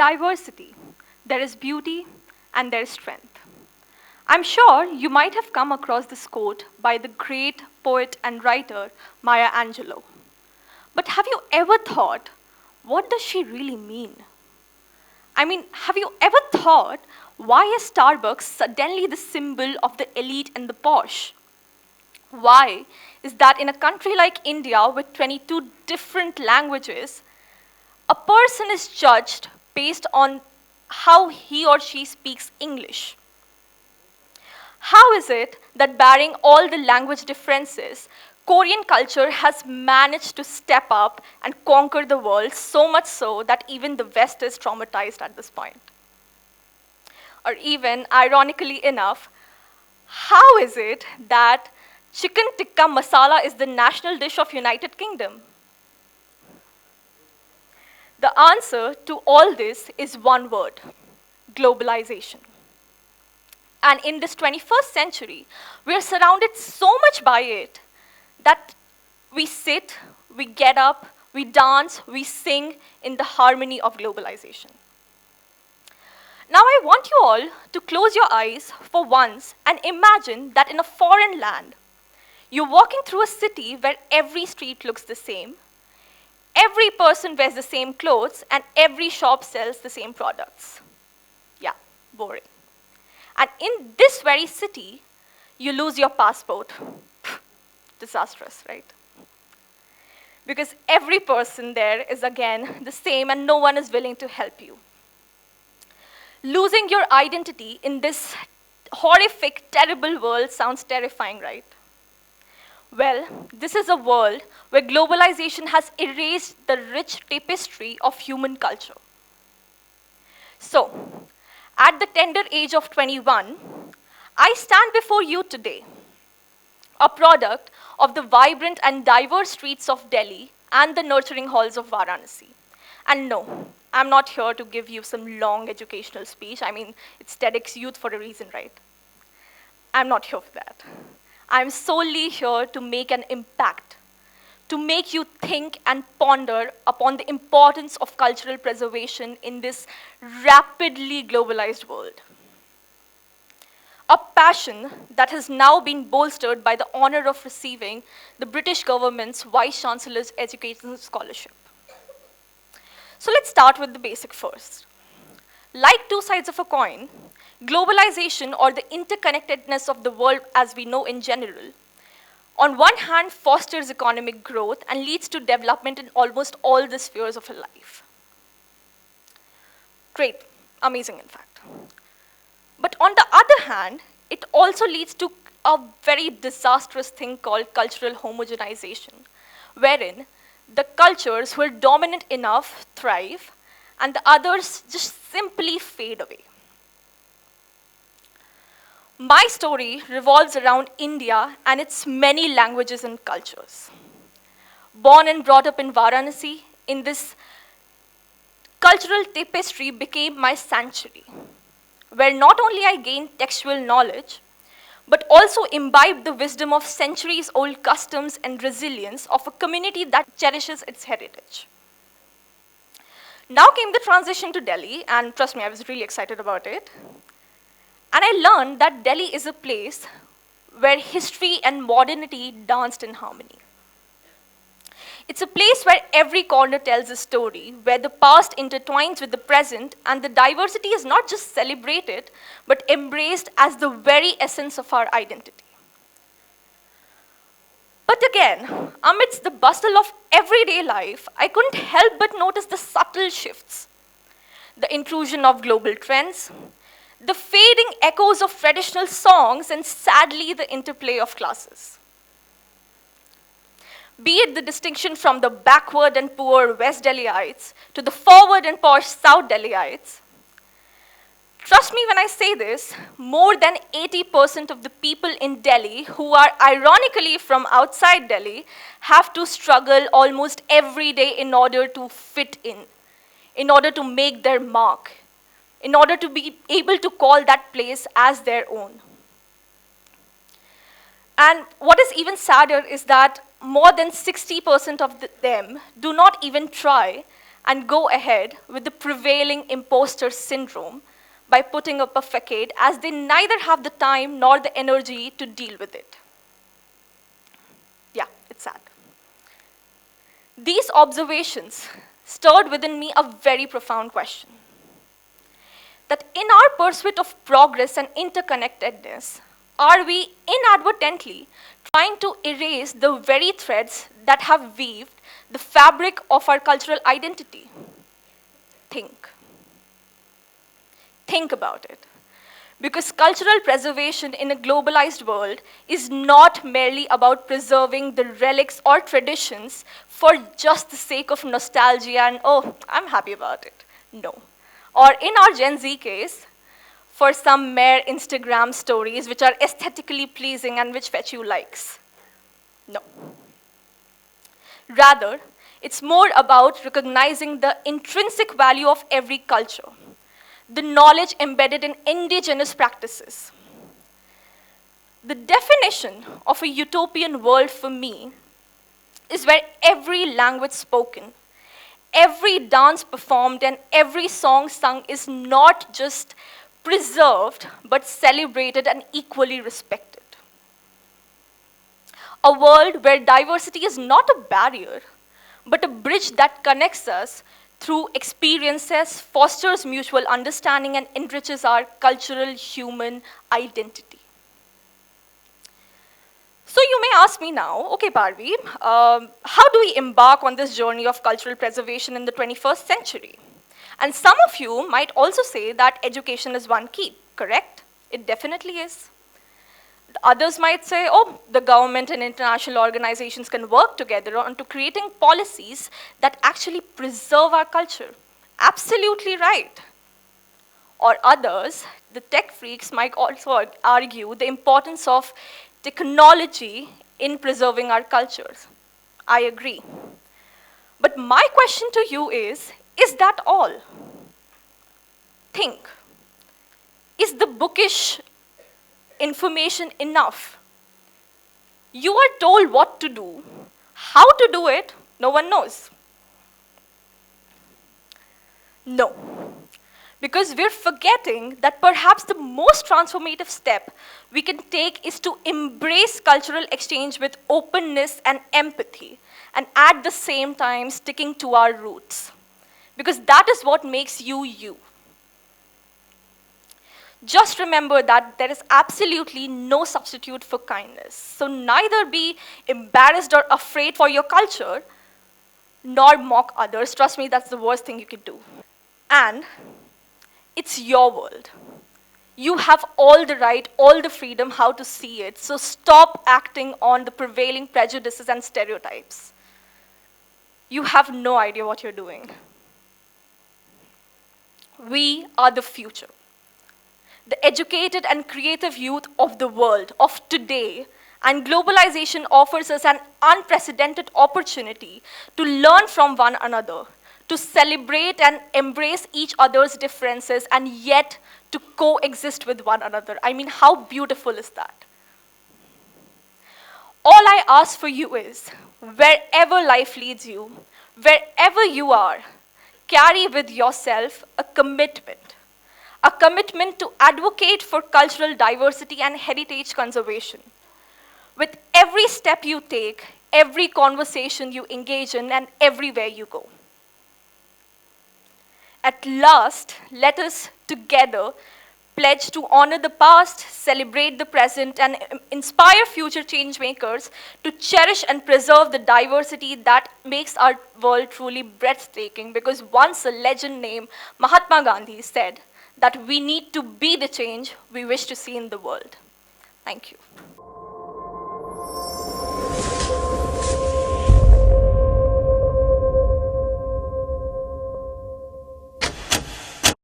diversity, there is beauty and there is strength. I'm sure you might have come across this quote by the great poet and writer Maya Angelou. But have you ever thought, what does she really mean? I mean, have you ever thought, why is Starbucks suddenly the symbol of the elite and the posh? Why is that in a country like India with 22 different languages, a person is judged based on how he or she speaks English? How is it that barring all the language differences, Korean culture has managed to step up and conquer the world, so much so that even the West is traumatized at this point? Or even, ironically enough, how is it that chicken tikka masala is the national dish of United Kingdom? The answer to all this is one word: globalization. And in this 21st century, we are surrounded so much by it that we sit, we get up, we dance, we sing in the harmony of globalization. Now I want you all to close your eyes for once and imagine that in a foreign land, you're walking through a city where every street looks the same, every person wears the same clothes, and every shop sells the same products. Yeah, boring. And in this very city, you lose your passport. Disastrous, right? Because every person there is again the same and no one is willing to help you. Losing your identity in this horrific, terrible world sounds terrifying, right? Well, this is a world where globalization has erased the rich tapestry of human culture. So, at the tender age of 21, I stand before you today, a product of the vibrant and diverse streets of Delhi and the nurturing halls of Varanasi. And no, I'm not here to give you some long educational speech. I mean, it's Tedx Youth for a reason, right? I'm not here for that. I'm solely here to make an impact, to make you think and ponder upon the importance of cultural preservation in this rapidly globalized world. A passion that has now been bolstered by the honor of receiving the British government's Vice Chancellor's Education Scholarship. So let's start with the basic first. Like two sides of a coin, globalization, or the interconnectedness of the world as we know in general, on one hand fosters economic growth and leads to development in almost all the spheres of a life. Great, amazing in fact. But on the other hand, it also leads to a very disastrous thing called cultural homogenization, wherein the cultures who are dominant enough thrive and the others just simply fade away. My story revolves around India and its many languages and cultures. Born and brought up in Varanasi, in this cultural tapestry became my sanctuary, where not only I gained textual knowledge, but also imbibed the wisdom of centuries-old customs and resilience of a community that cherishes its heritage. Now came the transition to Delhi, and trust me, I was really excited about it. And I learned that Delhi is a place where history and modernity danced in harmony. It's a place where every corner tells a story, where the past intertwines with the present, and the diversity is not just celebrated, but embraced as the very essence of our identity. But again, amidst the bustle of everyday life, I couldn't help but notice the subtle shifts. The intrusion of global trends, the fading echoes of traditional songs, and sadly, the interplay of classes. Be it the distinction from the backward and poor West Delhiites to the forward and posh South Delhiites. Trust me when I say this, more than 80% of the people in Delhi who are ironically from outside Delhi have to struggle almost every day in order to fit in order to make their mark, in order to be able to call that place as their own. And what is even sadder is that more than 60% of them do not even try, and go ahead with the prevailing imposter syndrome by putting up a facade, as they neither have the time nor the energy to deal with it. Yeah, it's sad. These observations stirred within me a very profound question. That in our pursuit of progress and interconnectedness, are we inadvertently trying to erase the very threads that have weaved the fabric of our cultural identity? Think. Think about it. Because cultural preservation in a globalized world is not merely about preserving the relics or traditions for just the sake of nostalgia and, oh, I'm happy about it. No. Or in our Gen Z case, for some mere Instagram stories which are aesthetically pleasing and which fetch you likes. No. Rather, it's more about recognizing the intrinsic value of every culture, the knowledge embedded in indigenous practices. The definition of a utopian world for me is where every language spoken, every dance performed, and every song sung is not just preserved, but celebrated and equally respected. A world where diversity is not a barrier, but a bridge that connects us through experiences, fosters mutual understanding, and enriches our cultural human identity. So you may ask me now, okay, PAARVI, how do we embark on this journey of cultural preservation in the 21st century? And some of you might also say that education is one key, correct? It definitely is. Others might say, oh, the government and international organizations can work together on to creating policies that actually preserve our culture. Absolutely right. Or others, the tech freaks, might also argue the importance of technology in preserving our cultures. I agree. But my question to you is that all? Think. Is the bookish information enough? You are told what to do. How to do it, no one knows. No. Because we're forgetting that perhaps the most transformative step we can take is to embrace cultural exchange with openness and empathy, and at the same time sticking to our roots. Because that is what makes you, you. Just remember that there is absolutely no substitute for kindness. So neither be embarrassed or afraid for your culture, nor mock others. Trust me, that's the worst thing you can do. And it's your world. You have all the right, all the freedom how to see it. So stop acting on the prevailing prejudices and stereotypes. You have no idea what you're doing. We are the future. The educated and creative youth of the world, of today, and globalization offers us an unprecedented opportunity to learn from one another, to celebrate and embrace each other's differences, and yet to coexist with one another. I mean, how beautiful is that? All I ask for you is, wherever life leads you, wherever you are, carry with yourself a commitment to advocate for cultural diversity and heritage conservation. With every step you take, every conversation you engage in, and everywhere you go. At last, let us together pledge to honor the past, celebrate the present, and inspire future change makers to cherish and preserve the diversity that makes our world truly breathtaking. Because once a legend named Mahatma Gandhi said that we need to be the change we wish to see in the world. Thank you.